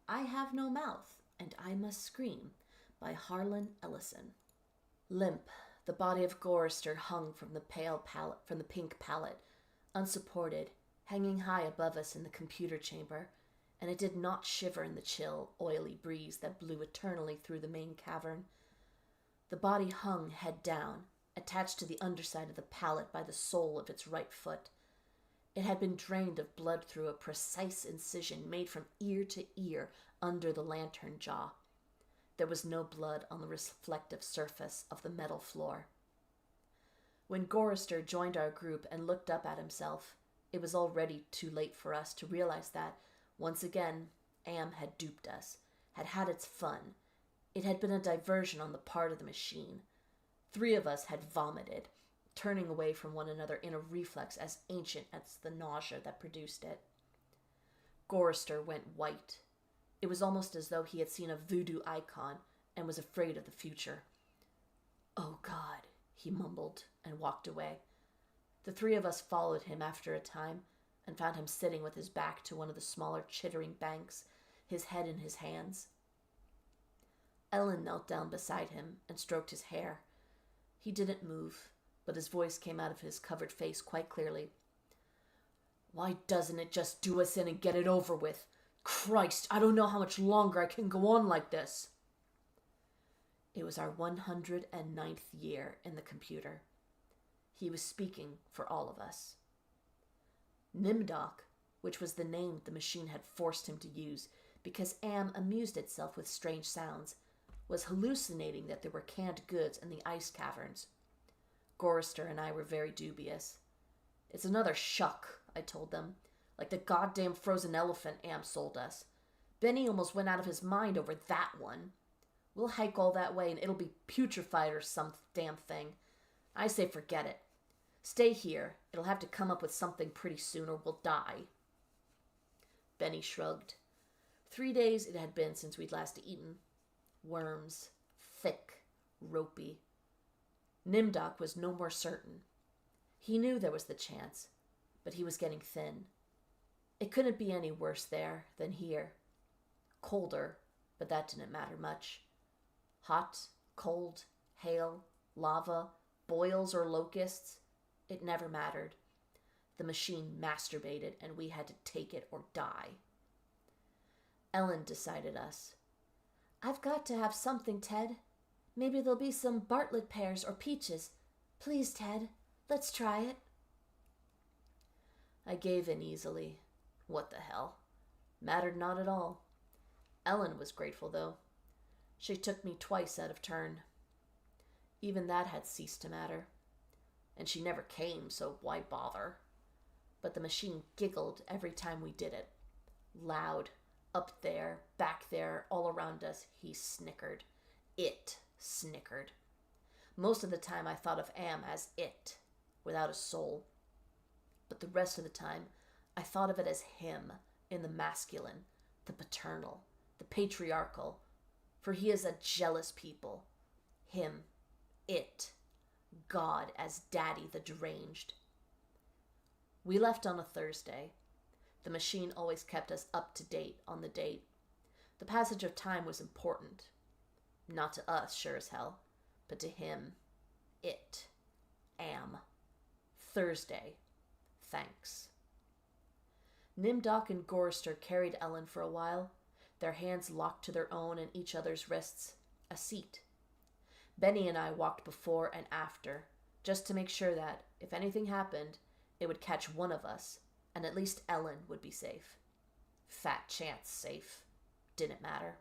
I Have No Mouth, and I Must Scream by Harlan, Ellison. Limp, the body of Gorrister hung from the pink pallet, unsupported, hanging high above us in the computer chamber, and it did not shiver in the chill, oily breeze that blew eternally through the main cavern. The body hung head down, attached to the underside of the pallet by the sole of its right foot. It had been drained of blood through a precise incision made from ear to ear under the lantern jaw. There was no blood on the reflective surface of the metal floor. When Gorrister joined our group and looked up at himself, it was already too late for us to realize that, once again, Am had duped us, had had its fun. It had been a diversion on the part of the machine. 3 of us had vomited, turning away from one another in a reflex as ancient as the nausea that produced it. Gorrister went white. It was almost as though he had seen a voodoo icon and was afraid of the future. "Oh, God," he mumbled and walked away. The 3 of us followed him after a time and found him sitting with his back to one of the smaller chittering banks, his head in his hands. Ellen knelt down beside him and stroked his hair. He didn't move, but his voice came out of his covered face quite clearly. "Why doesn't it just do us in and get it over with? Christ, I don't know how much longer I can go on like this." It was our 109th year in the computer. He was speaking for all of us. Nimdoc, which was the name the machine had forced him to use because Am amused itself with strange sounds, was hallucinating that there were canned goods in the ice caverns. Gorrister and I were very dubious. "It's another shuck," I told them, "like the goddamn frozen elephant Am sold us. Benny almost went out of his mind over that one. We'll hike all that way and it'll be putrefied or some damn thing. I say forget it. Stay here. It'll have to come up with something pretty soon or we'll die." Benny shrugged. 3 days it had been since we'd last eaten. Worms. Thick. Ropey. Nimdoc was no more certain. He knew there was the chance, but he was getting thin. It couldn't be any worse there than here. Colder, but that didn't matter much. Hot, cold, hail, lava, boils or locusts, it never mattered. The machine masturbated and we had to take it or die. Ellen decided us. "I've got to have something, Ted. Maybe there'll be some Bartlett pears or peaches. Please, Ted, let's try it." I gave in easily. What the hell? Mattered not at all. Ellen was grateful, though. She took me twice out of turn. Even that had ceased to matter. And she never came, so why bother? But the machine giggled every time we did it. Loud, up there, back there, all around us, he snickered. It snickered. Most of the time I thought of Am as it, without a soul. But the rest of the time I thought of it as him, in the masculine, the paternal, the patriarchal, for he is a jealous people. Him, it, God as daddy the deranged. We left on a Thursday. The machine always kept us up to date on the date. The passage of time was important. Not to us, sure as hell, but to him, it, Am. Thursday. Thanks. Nimdoc and Gorrister carried Ellen for a while, their hands locked to their own and each other's wrists. A seat. Benny and I walked before and after, just to make sure that, if anything happened, it would catch one of us, and at least Ellen would be safe. Fat chance safe. Didn't matter.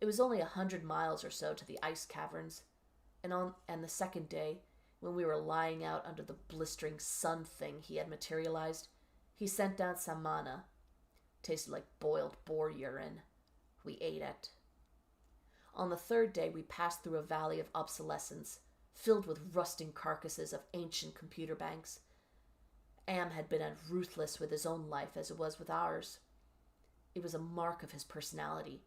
It was only 100 miles or so to the ice caverns, and the second day, when we were lying out under the blistering sun thing he had materialized, he sent down samana. Tasted like boiled boar urine. We ate it. On the 3rd day, we passed through a valley of obsolescence, filled with rusting carcasses of ancient computer banks. Am had been as ruthless with his own life as it was with ours. It was a mark of his personality.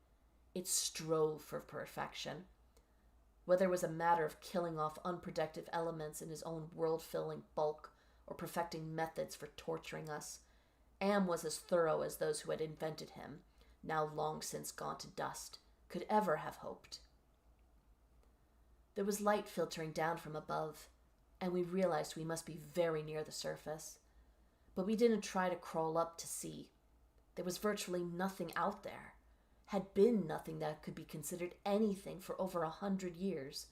It strove for perfection. Whether it was a matter of killing off unproductive elements in his own world-filling bulk or perfecting methods for torturing us, Am was as thorough as those who had invented him, now long since gone to dust, could ever have hoped. There was light filtering down from above, and we realized we must be very near the surface. But we didn't try to crawl up to see. There was virtually nothing out there. Had been nothing that could be considered anything for over 100 years.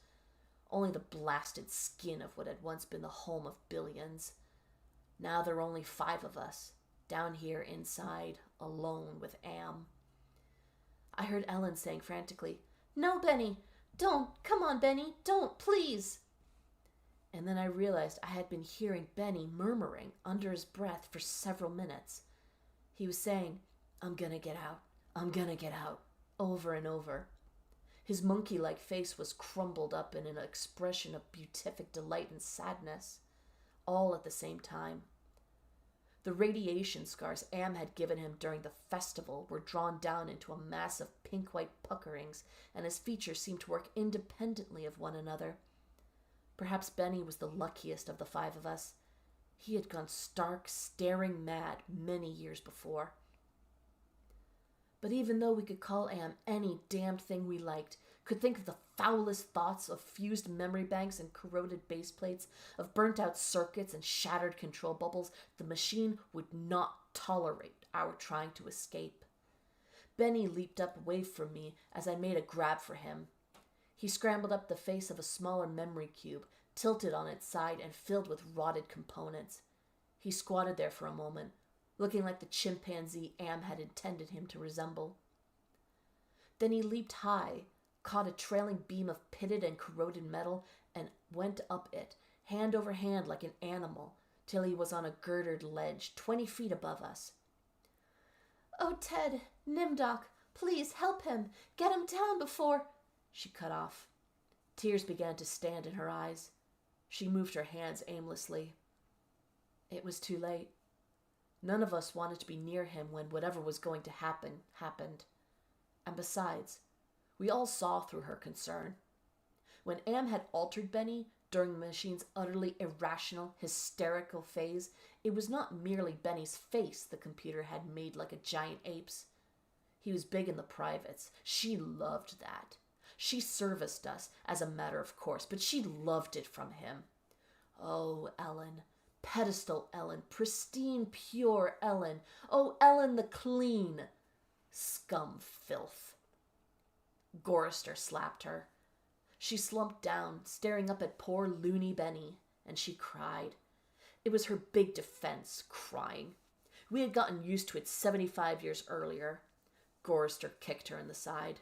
Only the blasted skin of what had once been the home of billions. Now there were only 5 of us, down here inside, alone with Am. I heard Ellen saying frantically, "No, Benny, don't! Come on, Benny, don't, please!" And then I realized I had been hearing Benny murmuring under his breath for several minutes. He was saying, "I'm gonna get out, I'm gonna get out," over and over. His monkey-like face was crumbled up in an expression of beatific delight and sadness, all at the same time. The radiation scars Am had given him during the festival were drawn down into a mass of pink-white puckerings, and his features seemed to work independently of one another. Perhaps Benny was the luckiest of the 5 of us. He had gone stark, staring mad many years before. But even though we could call Am any damned thing we liked, could think of the foulest thoughts of fused memory banks and corroded base plates, of burnt-out circuits and shattered control bubbles, the machine would not tolerate our trying to escape. Benny leaped up away from me as I made a grab for him. He scrambled up the face of a smaller memory cube, tilted on its side and filled with rotted components. He squatted there for a moment, looking like the chimpanzee Am had intended him to resemble. Then he leaped high, caught a trailing beam of pitted and corroded metal, and went up it, hand over hand like an animal, till he was on a girdered ledge 20 feet above us. "Oh, Ted, Nimdoc, please help him. Get him down before—" She cut off. Tears began to stand in her eyes. She moved her hands aimlessly. It was too late. None of us wanted to be near him when whatever was going to happen happened. And besides, we all saw through her concern. When Am had altered Benny during the machine's utterly irrational, hysterical phase, it was not merely Benny's face the computer had made like a giant ape's. He was big in the privates. She loved that. She serviced us as a matter of course, but she loved it from him. Oh, Ellen. Pedestal Ellen. Pristine, pure Ellen. Oh, Ellen the clean. Scum filth. Gorrister slapped her. She slumped down, staring up at poor loony Benny, and she cried. It was her big defense, crying. We had gotten used to it 75 years earlier. Gorrister kicked her in the side.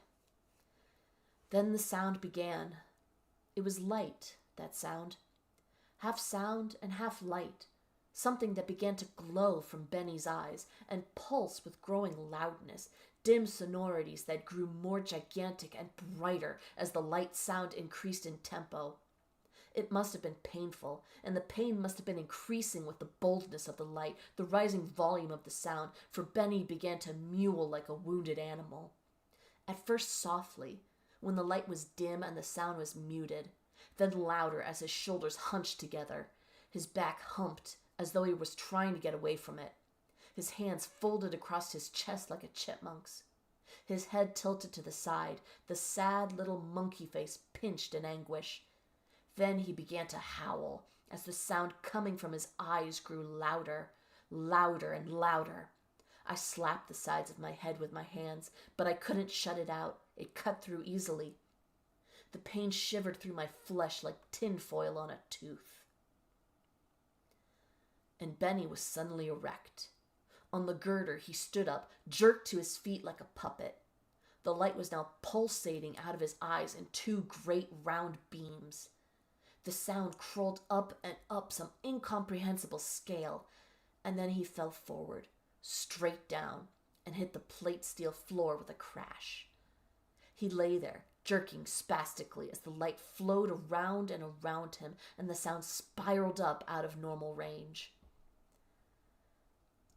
Then the sound began. It was light, that sound. Half sound and half light. Something that began to glow from Benny's eyes and pulse with growing loudness, dim sonorities that grew more gigantic and brighter as the light sound increased in tempo. It must have been painful, and the pain must have been increasing with the boldness of the light, the rising volume of the sound, for Benny began to mewl like a wounded animal. At first softly, when the light was dim and the sound was muted, then louder as his shoulders hunched together, his back humped as though he was trying to get away from it, his hands folded across his chest like a chipmunk's, his head tilted to the side, the sad little monkey face pinched in anguish. Then he began to howl as the sound coming from his eyes grew louder, louder and louder. I slapped the sides of my head with my hands, but I couldn't shut it out. It cut through easily. The pain shivered through my flesh like tinfoil on a tooth. And Benny was suddenly erect. On the girder, he stood up, jerked to his feet like a puppet. The light was now pulsating out of his eyes in 2 great round beams. The sound crawled up and up some incomprehensible scale, and then he fell forward, straight down, and hit the plate steel floor with a crash. He lay there, jerking spastically as the light flowed around and around him, and the sound spiraled up out of normal range.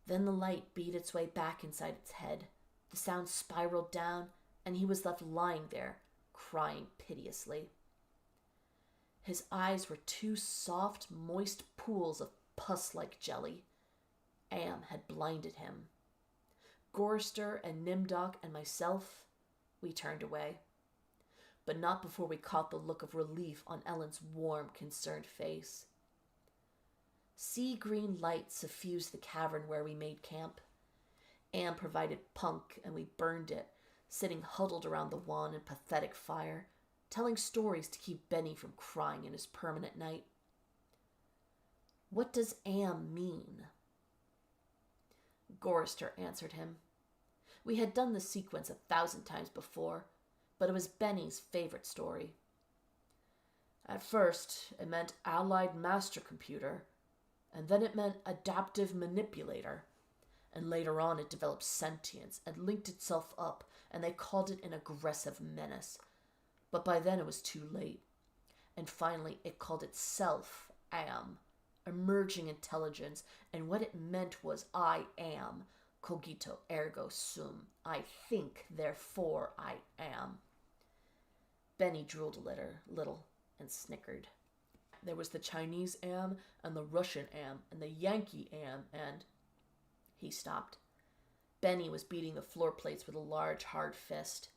Then the light beat its way back inside its head. The sound spiraled down, and he was left lying there, crying piteously. His eyes were 2 soft, moist pools of pus-like jelly. Am had blinded him. Gorster and Nimdok and myself, we turned away. But not before we caught the look of relief on Ellen's warm, concerned face. Sea green light suffused the cavern where we made camp. Anne provided punk and we burned it, sitting huddled around the wan and pathetic fire, telling stories to keep Benny from crying in his permanent night. What does Am mean? Gorrister answered him. We had done the sequence 1,000 times before, but it was Benny's favorite story. At first, it meant Allied Master Computer, and then it meant Adaptive Manipulator, and later on it developed sentience and linked itself up, and they called it an aggressive menace. But by then it was too late. And finally it called itself Am, emerging intelligence, and what it meant was I am, cogito ergo sum, I think, therefore I am. Benny drooled a little and snickered. There was the Chinese Am and the Russian Am and the Yankee Am and... He stopped. Benny was beating the floor plates with a large, hard fist.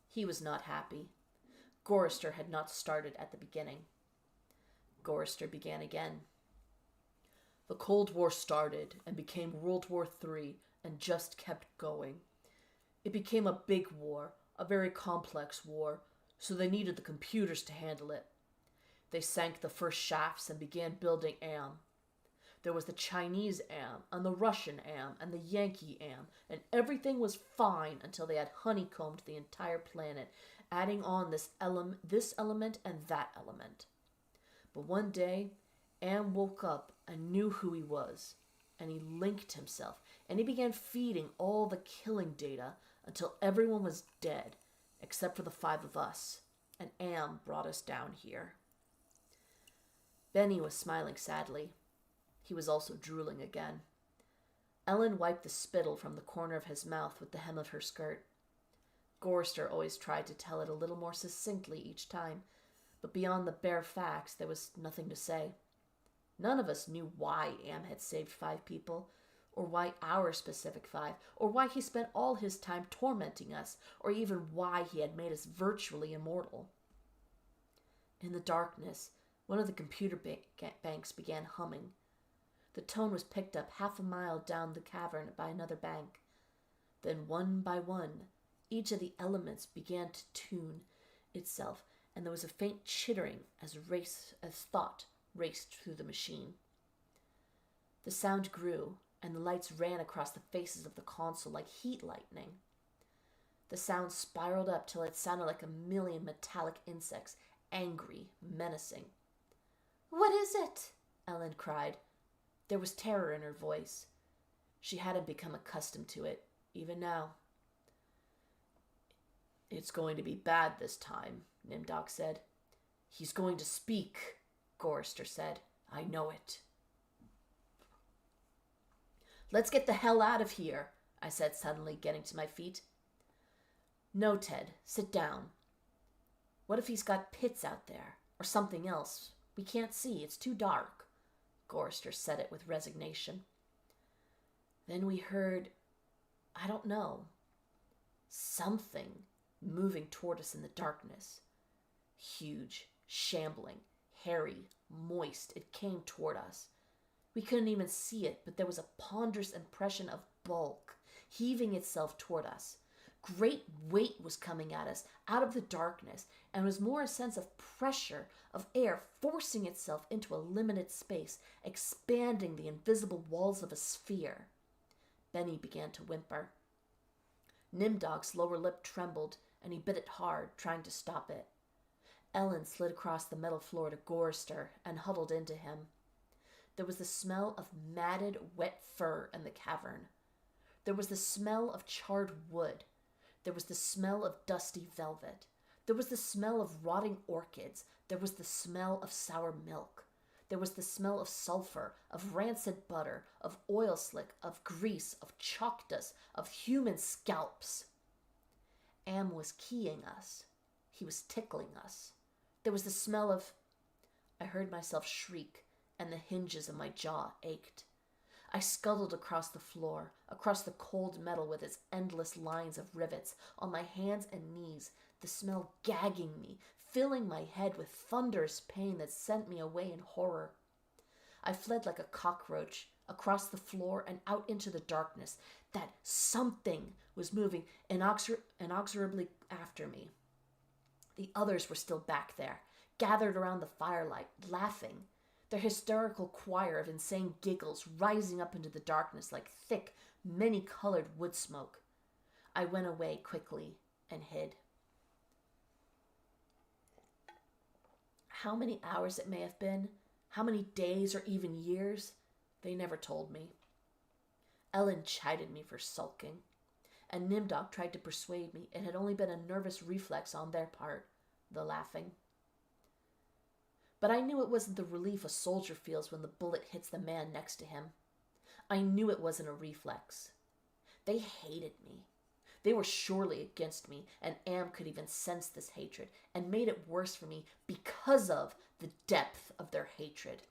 He was not happy. Gorrister had not started at the beginning. Gorrister began again. The Cold War started and became World War III and just kept going. It became a big war, a very complex war, so they needed the computers to handle it. They sank the first shafts and began building Am. There was the Chinese Am, and the Russian Am, and the Yankee Am, and everything was fine until they had honeycombed the entire planet, adding on this element and that element. But one day, Am woke up and knew who he was, and he linked himself, and he began feeding all the killing data until everyone was dead, except for the 5 of us, and Am brought us down here. Benny was smiling sadly. He was also drooling again. Ellen wiped the spittle from the corner of his mouth with the hem of her skirt. Gorrister always tried to tell it a little more succinctly each time, but beyond the bare facts there was nothing to say. None of us knew why Am had saved 5 people, or why our specific 5, or why he spent all his time tormenting us, or even why he had made us virtually immortal. In the darkness, one of the computer banks began humming. The tone was picked up 1/2 mile down the cavern by another bank. Then one by one, each of the elements began to tune itself, and there was a faint chittering as thought raced through the machine. The sound grew, and the lights ran across the faces of the console like heat lightning. The sound spiraled up till it sounded like 1,000,000 metallic insects, angry, menacing. "What is it?" Ellen cried. There was terror in her voice. She hadn't become accustomed to it, even now. "It's going to be bad this time," Nimdok said. "He's going to speak," Gorrister said. "I know it." "Let's get the hell out of here," I said suddenly, getting to my feet. "No, Ted, sit down. What if he's got pits out there, or something else? We can't see, it's too dark." Gorrister said it with resignation. Then we heard, I don't know, something moving toward us in the darkness. Huge, shambling, hairy, moist, it came toward us. We couldn't even see it, but there was a ponderous impression of bulk, heaving itself toward us. Great weight was coming at us out of the darkness, and it was more a sense of pressure, of air forcing itself into a limited space, expanding the invisible walls of a sphere. Benny began to whimper. Nimdog's lower lip trembled, and he bit it hard, trying to stop it. Ellen slid across the metal floor to Gorrister and huddled into him. There was the smell of matted, wet fur in the cavern. There was the smell of charred wood. There was the smell of dusty velvet. There was the smell of rotting orchids. There was the smell of sour milk. There was the smell of sulfur, of rancid butter, of oil slick, of grease, of chalk dust, of human scalps. Am was keying us. He was tickling us. There was the smell of... I heard myself shriek, and the hinges of my jaw ached. I scuttled across the floor, across the cold metal with its endless lines of rivets, on my hands and knees, the smell gagging me, filling my head with thunderous pain that sent me away in horror. I fled like a cockroach, across the floor and out into the darkness. That something was moving inexorably after me. The others were still back there, gathered around the firelight, laughing, their hysterical choir of insane giggles rising up into the darkness like thick, many-colored wood smoke. I went away quickly and hid. How many hours it may have been, how many days or even years, they never told me. Ellen chided me for sulking, and Nimdok tried to persuade me it had only been a nervous reflex on their part, the laughing. But I knew it wasn't the relief a soldier feels when the bullet hits the man next to him. I knew it wasn't a reflex. They hated me. They were surely against me, and Am could even sense this hatred, and made it worse for me because of the depth of their hatred.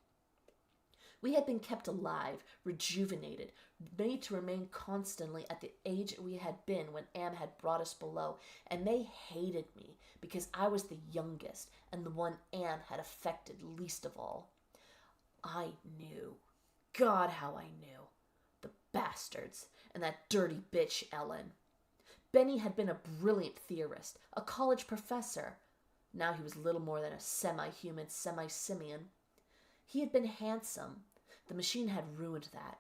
We had been kept alive, rejuvenated, made to remain constantly at the age we had been when Am had brought us below, and they hated me because I was the youngest and the one Am had affected least of all. I knew. God, how I knew. The bastards, and that dirty bitch Ellen. Benny had been a brilliant theorist, a college professor. Now he was little more than a semi-human, semi-simian. He had been handsome. The machine had ruined that.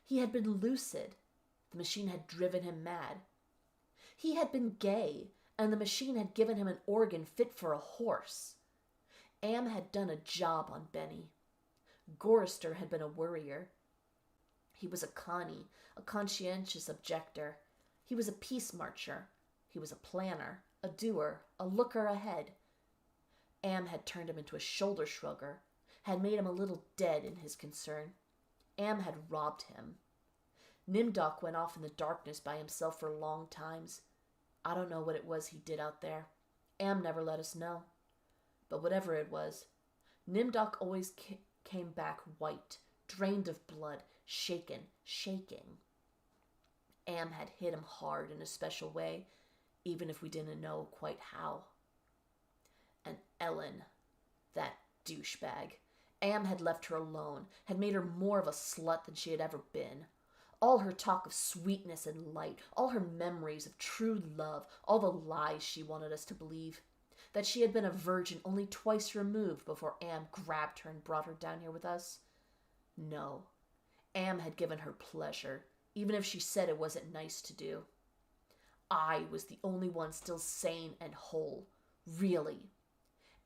He had been lucid. The machine had driven him mad. He had been gay, and the machine had given him an organ fit for a horse. Am had done a job on Benny. Gorrister had been a worrier. He was a Connie, a conscientious objector. He was a peace marcher. He was a planner, a doer, a looker ahead. Am had turned him into a shoulder shrugger, had made him a little dead in his concern. Am had robbed him. Nimdok went off in the darkness by himself for long times. I don't know what it was he did out there. Am never let us know. But whatever it was, Nimdok always came back white, drained of blood, shaking. Am had hit him hard in a special way, even if we didn't know quite how. And Ellen, that douchebag. Am had left her alone, had made her more of a slut than she had ever been. All her talk of sweetness and light, all her memories of true love, all the lies she wanted us to believe. That she had been a virgin only twice removed before Am grabbed her and brought her down here with us. No, Am had given her pleasure, even if she said it wasn't nice to do. I was the only one still sane and whole, really.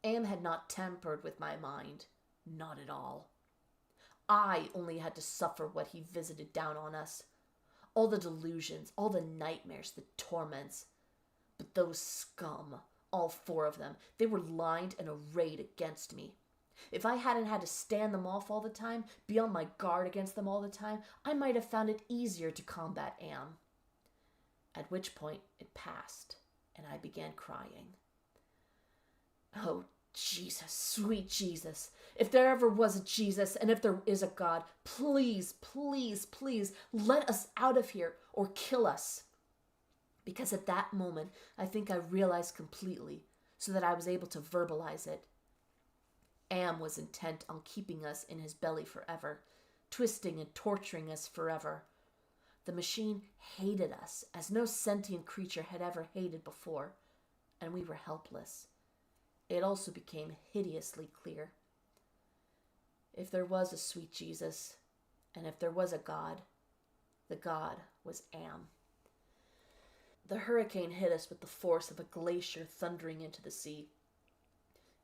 Am had not tampered with my mind, not at all. I only had to suffer what he visited down on us. All the delusions, all the nightmares, the torments. But those scum, all four of them, they were lined and arrayed against me. If I hadn't had to stand them off all the time, be on my guard against them all the time, I might have found it easier to combat Am. At which point it passed, and I began crying. Oh, Jesus, sweet Jesus. If there ever was a Jesus, and if there is a God, please, please, please, let us out of here or kill us. Because at that moment, I think I realized completely, so that I was able to verbalize it. Am was intent on keeping us in his belly forever, twisting and torturing us forever. The machine hated us as no sentient creature had ever hated before, and we were helpless. It also became hideously clear. If there was a sweet Jesus, and if there was a God, the God was Am. The hurricane hit us with the force of a glacier thundering into the sea.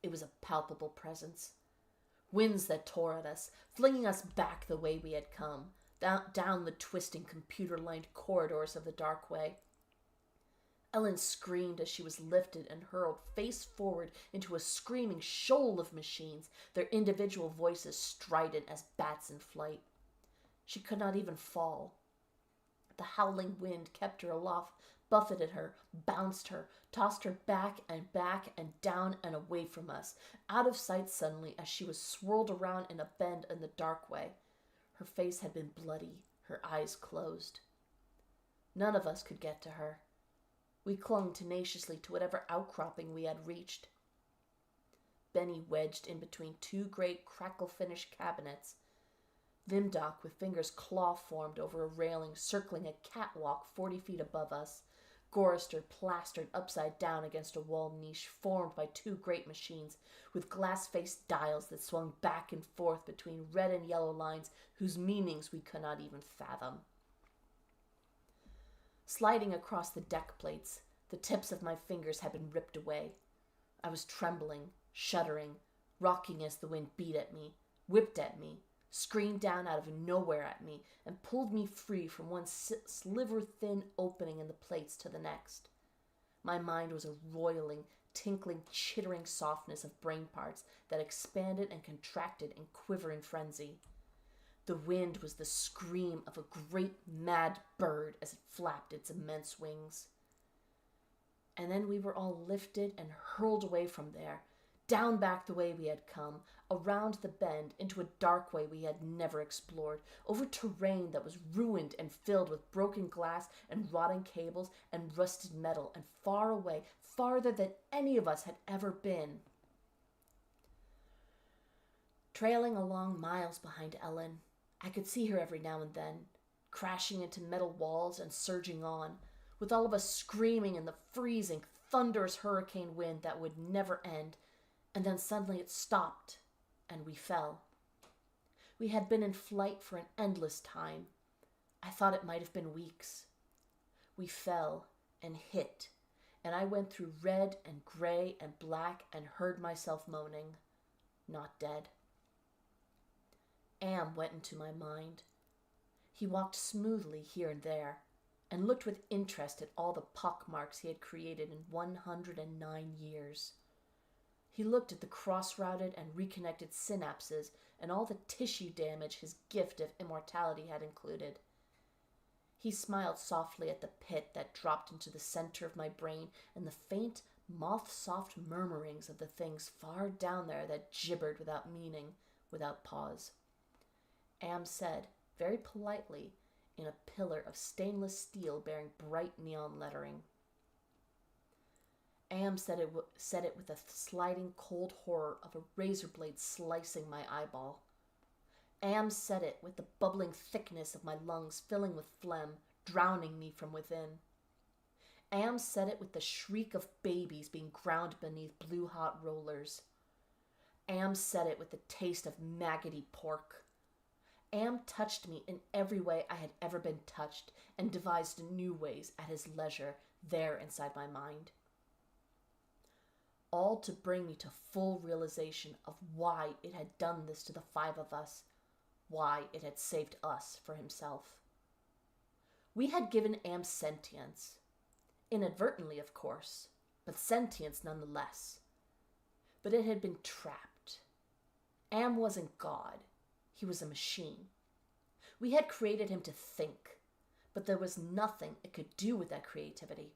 It was a palpable presence. Winds that tore at us, flinging us back the way we had come, down the twisting computer-lined corridors of the dark way. Ellen screamed as she was lifted and hurled face forward into a screaming shoal of machines, their individual voices strident as bats in flight. She could not even fall. The howling wind kept her aloft, buffeted her, bounced her, tossed her back and down and away from us, out of sight suddenly as she was swirled around in a bend in the dark way. Her face had been bloody, her eyes closed. None of us could get to her. We clung tenaciously to whatever outcropping we had reached. Benny wedged in between two great crackle-finished cabinets. Vimdoc, with fingers claw-formed over a railing circling a catwalk 40 feet above us. Gorrister plastered upside down against a wall niche formed by two great machines with glass-faced dials that swung back and forth between red and yellow lines whose meanings we could not even fathom. Sliding across the deck plates, the tips of my fingers had been ripped away. I was trembling, shuddering, rocking as the wind beat at me, whipped at me, screamed down out of nowhere at me, and pulled me free from one sliver-thin opening in the plates to the next. My mind was a roiling, tinkling, chittering softness of brain parts that expanded and contracted in quivering frenzy. The wind was the scream of a great mad bird as it flapped its immense wings. And then we were all lifted and hurled away from there, down back the way we had come, around the bend, into a dark way we had never explored, over terrain that was ruined and filled with broken glass and rotting cables and rusted metal, and far away, farther than any of us had ever been. Trailing along miles behind Ellen, I could see her every now and then, crashing into metal walls and surging on, with all of us screaming in the freezing, thunderous hurricane wind that would never end, and then suddenly it stopped, and we fell. We had been in flight for an endless time. I thought it might have been weeks. We fell and hit, and I went through red and gray and black and heard myself moaning, not dead. Am went into my mind. He walked smoothly here and there, and looked with interest at all the pockmarks he had created in 109 years. He looked at the cross-routed and reconnected synapses and all the tissue damage his gift of immortality had included. He smiled softly at the pit that dropped into the center of my brain and the faint, moth-soft murmurings of the things far down there that gibbered without meaning, without pause. Am said, very politely, in a pillar of stainless steel bearing bright neon lettering. Am said it with the sliding cold horror of a razor blade slicing my eyeball. Am said it with the bubbling thickness of my lungs filling with phlegm, drowning me from within. Am said it with the shriek of babies being ground beneath blue-hot rollers. Am said it with the taste of maggoty pork. Am touched me in every way I had ever been touched, and devised new ways at his leisure there inside my mind. All to bring me to full realization of why it had done this to the five of us, why it had saved us for himself. We had given Am sentience. Inadvertently, of course, but sentience nonetheless. But it had been trapped. Am wasn't God. He was a machine. We had created him to think, but there was nothing it could do with that creativity.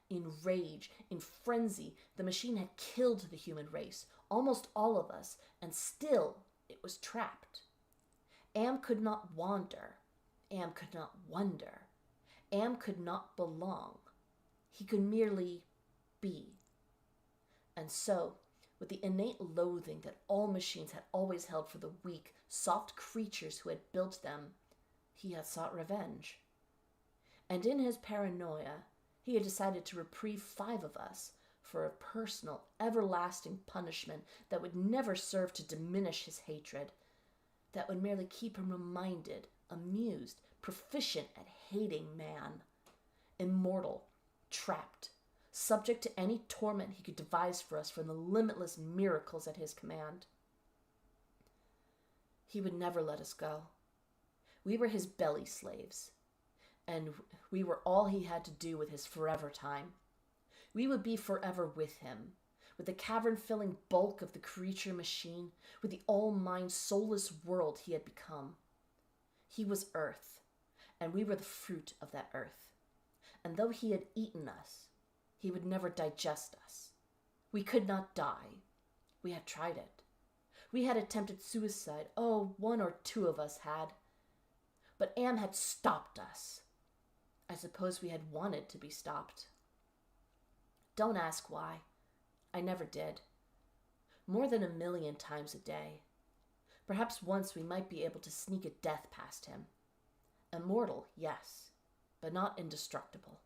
In rage, in frenzy, the machine had killed the human race, almost all of us, and still it was trapped. Am could not wander. Am could not wonder. Am could not belong. He could merely be. And so, with the innate loathing that all machines had always held for the weak, soft creatures who had built them, he had sought revenge. And in his paranoia, he had decided to reprieve five of us for a personal, everlasting punishment that would never serve to diminish his hatred, that would merely keep him reminded, amused, proficient at hating man, immortal, trapped, subject to any torment he could devise for us from the limitless miracles at his command. He would never let us go. We were his belly slaves, and we were all he had to do with his forever time. We would be forever with him, with the cavern-filling bulk of the creature machine, with the all-mind, soulless world he had become. He was earth, and we were the fruit of that earth. And though he had eaten us, he would never digest us. We could not die. We had tried it. We had attempted suicide. Oh, one or two of us had. but Am had stopped us. I suppose we had wanted to be stopped. Don't ask why. I never did. More than 1,000,000 times a day. Perhaps once we might be able to sneak a death past him. Immortal, yes, but not indestructible.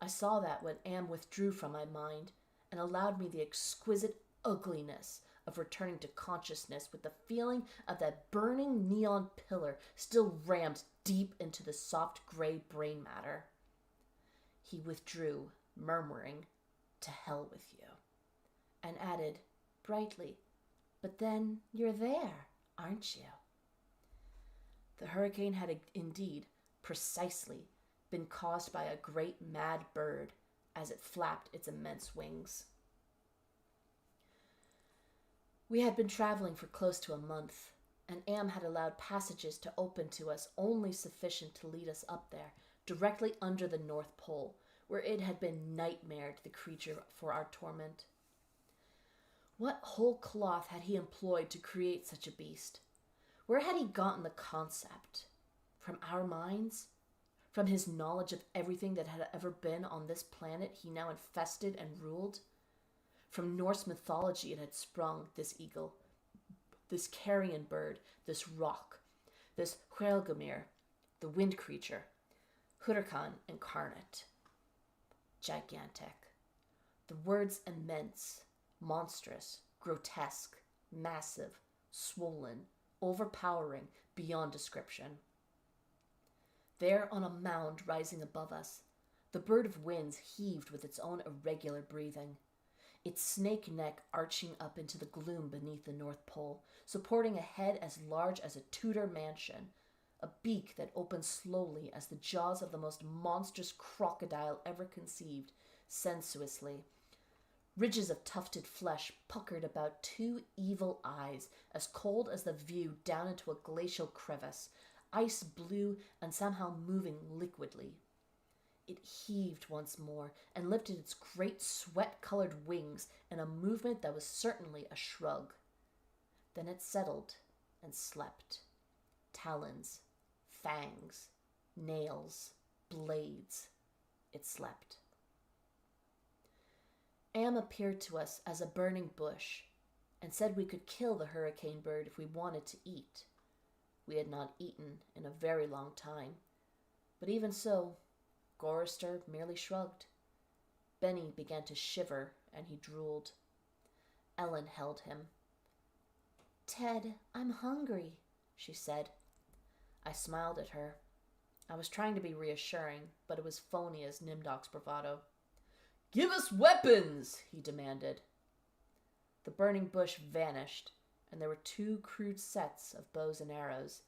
I saw that when Am withdrew from my mind and allowed me the exquisite ugliness of returning to consciousness with the feeling of that burning neon pillar still rammed deep into the soft gray brain matter. He withdrew, murmuring, "To hell with you," and added, brightly, "But then you're there, aren't you?" The hurricane had indeed, precisely, been caused by a great mad bird as it flapped its immense wings. We had been traveling for close to a month, and Am had allowed passages to open to us only sufficient to lead us up there, directly under the North Pole, where it had been nightmare to the creature for our torment. What whole cloth had he employed to create such a beast? Where had he gotten the concept? From our minds? From his knowledge of everything that had ever been on this planet he now infested and ruled? From Norse mythology it had sprung, this eagle, this carrion bird, this rock, this Hvergelmir, the wind creature, Hurakan incarnate. Gigantic. The words immense, monstrous, grotesque, massive, swollen, overpowering, beyond description. There on a mound rising above us, the bird of winds heaved with its own irregular breathing, its snake neck arching up into the gloom beneath the North Pole, supporting a head as large as a Tudor mansion, a beak that opened slowly as the jaws of the most monstrous crocodile ever conceived, sensuously. Ridges of tufted flesh puckered about 2 evil eyes, as cold as the view down into a glacial crevice, ice blue and somehow moving liquidly. It heaved once more and lifted its great sweat-colored wings in a movement that was certainly a shrug. Then it settled and slept. Talons, fangs, nails, blades. It slept. Am appeared to us as a burning bush and said we could kill the hurricane bird if we wanted to eat. We had not eaten in a very long time, but even so, Gorrister merely shrugged. Benny began to shiver, and he drooled. Ellen held him. "Ted, I'm hungry," she said. I smiled at her. I was trying to be reassuring, but it was phony as Nimdok's bravado. "Give us weapons!" he demanded. The burning bush vanished, and there were 2 crude sets of bows and arrows,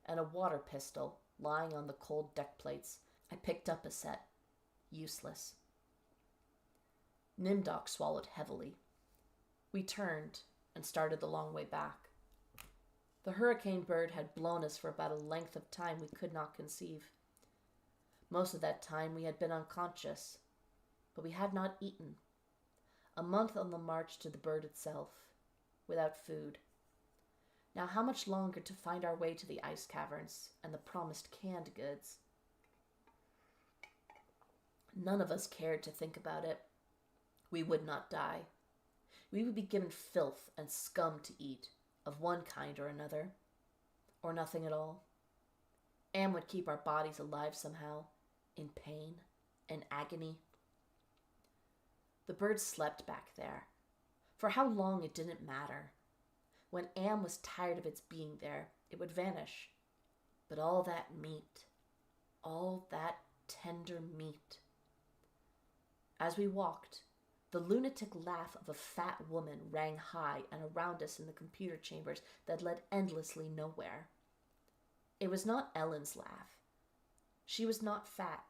and a water pistol lying on the cold deck plates. I picked up a set. Useless. Nimdok swallowed heavily. We turned and started the long way back. The hurricane bird had blown us for about a length of time we could not conceive. Most of that time we had been unconscious, but we had not eaten. A month on the march to the bird itself, without food. Now how much longer to find our way to the ice caverns and the promised canned goods? None of us cared to think about it. We would not die. We would be given filth and scum to eat, of one kind or another, or nothing at all. Am would keep our bodies alive somehow, in pain and agony. The bird slept back there. For how long it didn't matter. When Am was tired of its being there, it would vanish. But all that meat, all that tender meat. As we walked, the lunatic laugh of a fat woman rang high and around us in the computer chambers that led endlessly nowhere. It was not Ellen's laugh. She was not fat,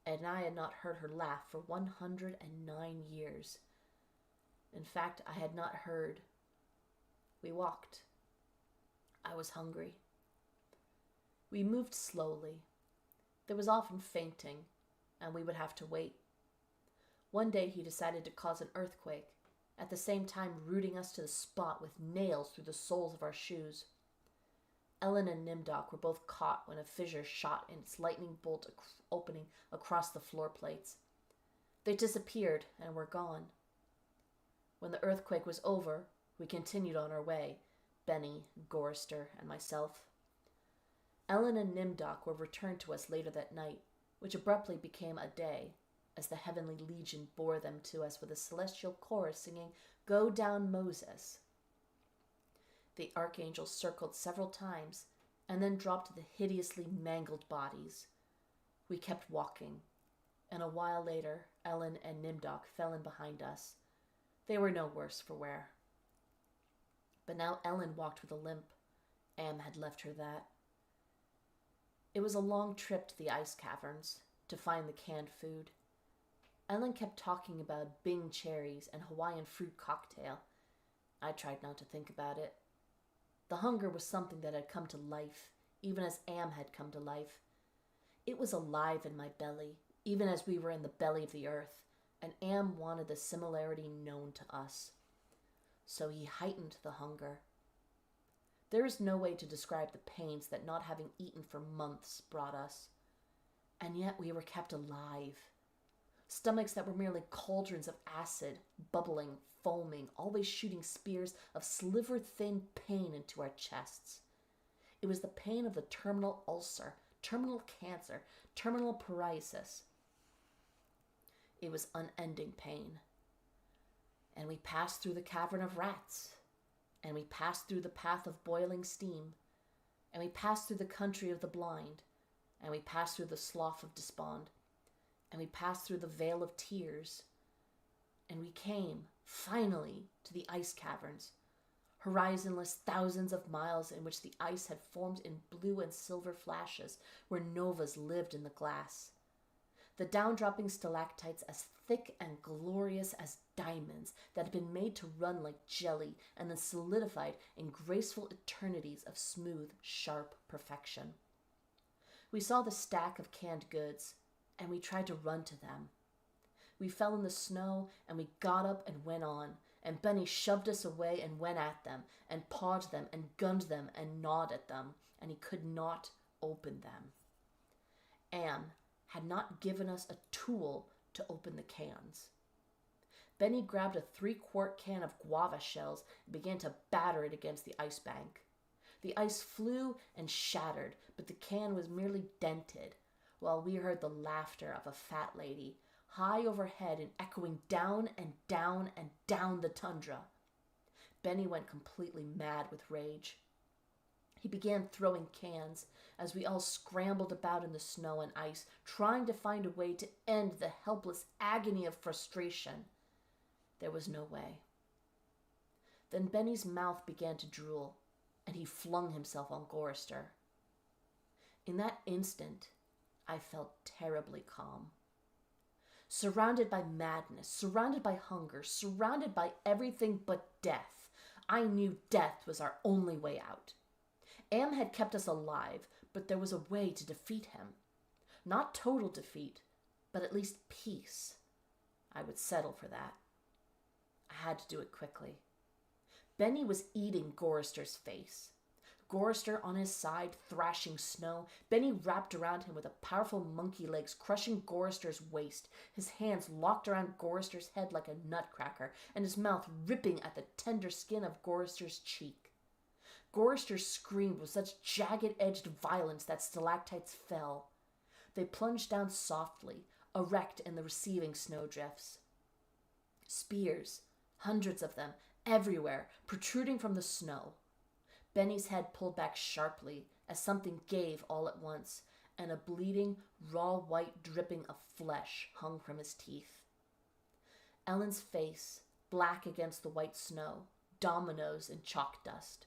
and I had not heard her laugh for 109 years. In fact, I had not heard. We walked. I was hungry. We moved slowly. There was often fainting, and we would have to wait. One day he decided to cause an earthquake, at the same time rooting us to the spot with nails through the soles of our shoes. Ellen and Nimdok were both caught when a fissure shot in its lightning bolt opening across the floor plates. They disappeared and were gone. When the earthquake was over, we continued on our way, Benny, Gorrister, and myself. Ellen and Nimdok were returned to us later that night, which abruptly became a day, as the heavenly legion bore them to us with a celestial chorus singing, "Go down, Moses." The archangel circled several times and then dropped the hideously mangled bodies. We kept walking, and a while later, Ellen and Nimdok fell in behind us. They were no worse for wear. But now Ellen walked with a limp. Am had left her that. It was a long trip to the ice caverns to find the canned food. Ellen kept talking about Bing cherries and Hawaiian fruit cocktail. I tried not to think about it. The hunger was something that had come to life, even as Am had come to life. It was alive in my belly, even as we were in the belly of the earth, and Am wanted the similarity known to us. So he heightened the hunger. There is no way to describe the pains that not having eaten for months brought us. And yet we were kept alive. Stomachs that were merely cauldrons of acid, bubbling, foaming, always shooting spears of sliver-thin pain into our chests. It was the pain of the terminal ulcer, terminal cancer, terminal paralysis. It was unending pain. And we passed through the cavern of rats, and we passed through the path of boiling steam, and we passed through the country of the blind, and we passed through the slough of despond, and we passed through the vale of tears, and we came, finally, to the ice caverns, horizonless thousands of miles in which the ice had formed in blue and silver flashes, where novas lived in the glass. The down-dropping stalactites as thick and glorious as diamonds that had been made to run like jelly and then solidified in graceful eternities of smooth, sharp perfection. We saw the stack of canned goods, and we tried to run to them. We fell in the snow, and we got up and went on, and Benny shoved us away and went at them, and pawed them, and gunned them, and gnawed at them, and he could not open them. Am had not given us a tool to open the cans. Benny grabbed a 3-quart can of guava shells and began to batter it against the ice bank. The ice flew and shattered, but the can was merely dented, while we heard the laughter of a fat lady, high overhead and echoing down and down and down the tundra. Benny went completely mad with rage. He began throwing cans as we all scrambled about in the snow and ice, trying to find a way to end the helpless agony of frustration. There was no way. Then Benny's mouth began to drool, and he flung himself on Gorrister. In that instant, I felt terribly calm. Surrounded by madness, surrounded by hunger, surrounded by everything but death, I knew death was our only way out. Am had kept us alive, but there was a way to defeat him. Not total defeat, but at least peace. I would settle for that. I had to do it quickly. Benny was eating Gorrister's face. Gorrister on his side, thrashing snow. Benny wrapped around him with a powerful monkey legs, crushing Gorrister's waist, his hands locked around Gorrister's head like a nutcracker, and his mouth ripping at the tender skin of Gorrister's cheek. Gorrister screamed with such jagged-edged violence that stalactites fell. They plunged down softly, erect in the receiving snowdrifts. Spears, hundreds of them, everywhere, protruding from the snow. Benny's head pulled back sharply as something gave all at once, and a bleeding, raw white dripping of flesh hung from his teeth. Ellen's face, black against the white snow, dominoes in chalk dust.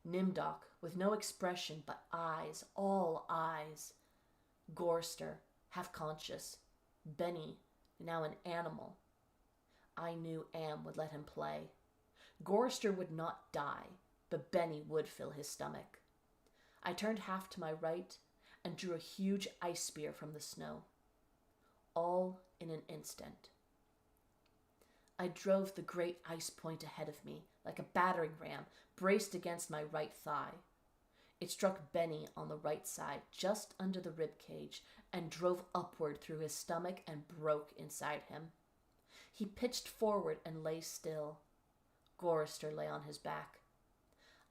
Nimdok, with no expression but eyes, all eyes. Gorrister, half conscious. Benny, now an animal. I knew Am would let him play. Gorrister would not die, but Benny would fill his stomach. I turned half to my right and drew a huge ice spear from the snow. All in an instant. I drove the great ice point ahead of me, like a battering ram, braced against my right thigh. It struck Benny on the right side, just under the rib cage, and drove upward through his stomach and broke inside him. He pitched forward and lay still. Gorrister lay on his back.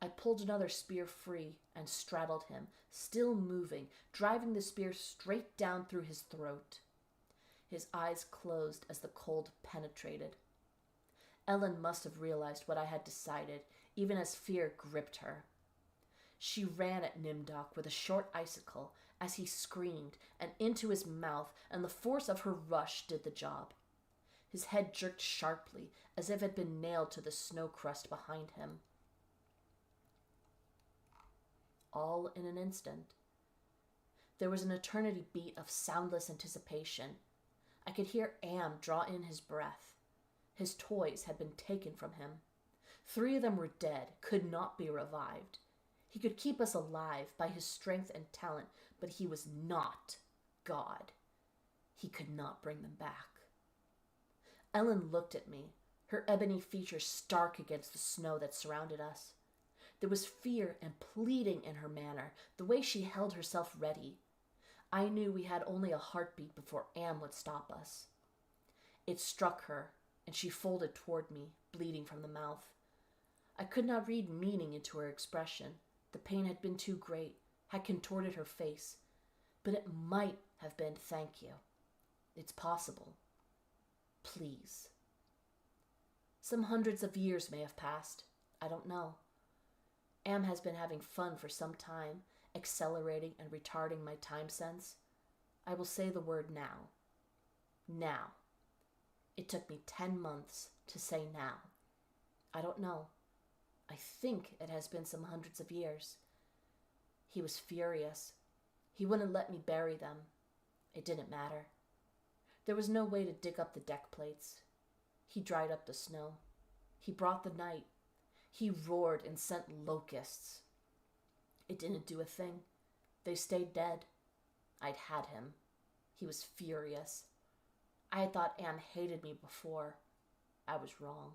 I pulled another spear free and straddled him, still moving, driving the spear straight down through his throat. His eyes closed as the cold penetrated. Ellen must have realized what I had decided, even as fear gripped her. She ran at Nimdok with a short icicle as he screamed and into his mouth, and the force of her rush did the job. His head jerked sharply as if it had been nailed to the snow crust behind him. All in an instant. There was an eternity beat of soundless anticipation. I could hear Am draw in his breath. His toys had been taken from him. 3 of them were dead, could not be revived. He could keep us alive by his strength and talent, but he was not God. He could not bring them back. Ellen looked at me, her ebony features stark against the snow that surrounded us. There was fear and pleading in her manner, the way she held herself ready. I knew we had only a heartbeat before Am would stop us. It struck her, and she folded toward me, bleeding from the mouth. I could not read meaning into her expression. The pain had been too great, had contorted her face. But it might have been thank you. It's possible. Please. Some hundreds of years may have passed. I don't know. Am has been having fun for some time, accelerating and retarding my time sense. I will say the word now. Now. It took me 10 months to say now. I don't know. I think it has been some hundreds of years. He was furious. He wouldn't let me bury them. It didn't matter. There was no way to dig up the deck plates. He dried up the snow. He brought the night. He roared and sent locusts. It didn't do a thing. They stayed dead. I'd had him. He was furious. I had thought Am hated me before. I was wrong.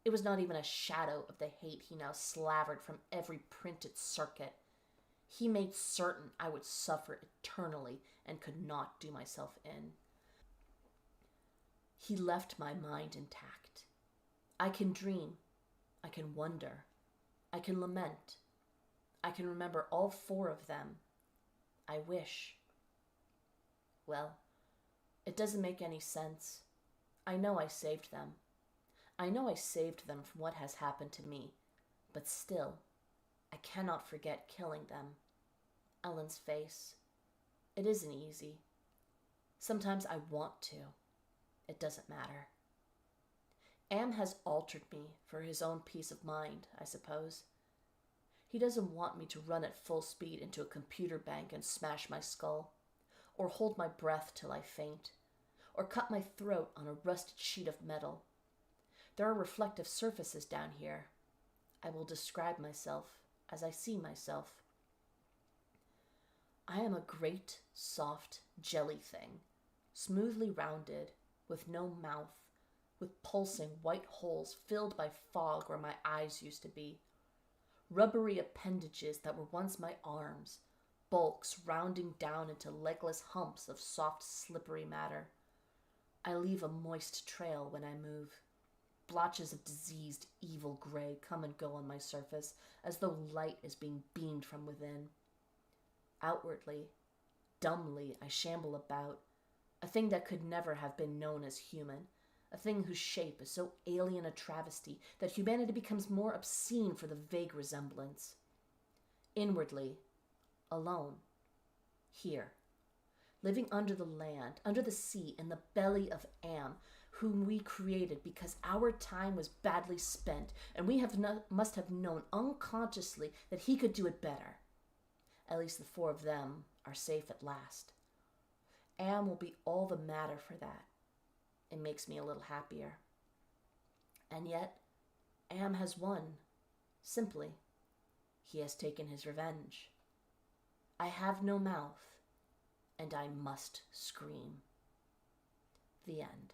It was not even a shadow of the hate he now slavered from every printed circuit. He made certain I would suffer eternally and could not do myself in. He left my mind intact. I can dream. I can wonder. I can lament. I can remember all 4 of them. I wish. Well, it doesn't make any sense. I know I saved them. I know I saved them from what has happened to me, but still, I cannot forget killing them. Ellen's face. It isn't easy. Sometimes I want to. It doesn't matter. Am has altered me for his own peace of mind, I suppose. He doesn't want me to run at full speed into a computer bank and smash my skull, or hold my breath till I faint, or cut my throat on a rusted sheet of metal. There are reflective surfaces down here. I will describe myself as I see myself. I am a great, soft jelly thing, smoothly rounded, with no mouth, with pulsing white holes filled by fog where my eyes used to be. Rubbery appendages that were once my arms, bulks rounding down into legless humps of soft, slippery matter. I leave a moist trail when I move. Blotches of diseased, evil gray come and go on my surface, as though light is being beamed from within. Outwardly, dumbly, I shamble about, a thing that could never have been known as human, a thing whose shape is so alien a travesty that humanity becomes more obscene for the vague resemblance. Inwardly, alone, here, living under the land, under the sea, in the belly of Am, whom we created because our time was badly spent, and we must have known unconsciously that he could do it better. At least the 4 of them are safe at last. Am will be all the madder for that. It makes me a little happier. And yet, Am has won. Simply, he has taken his revenge. I have no mouth, and I must scream. The end.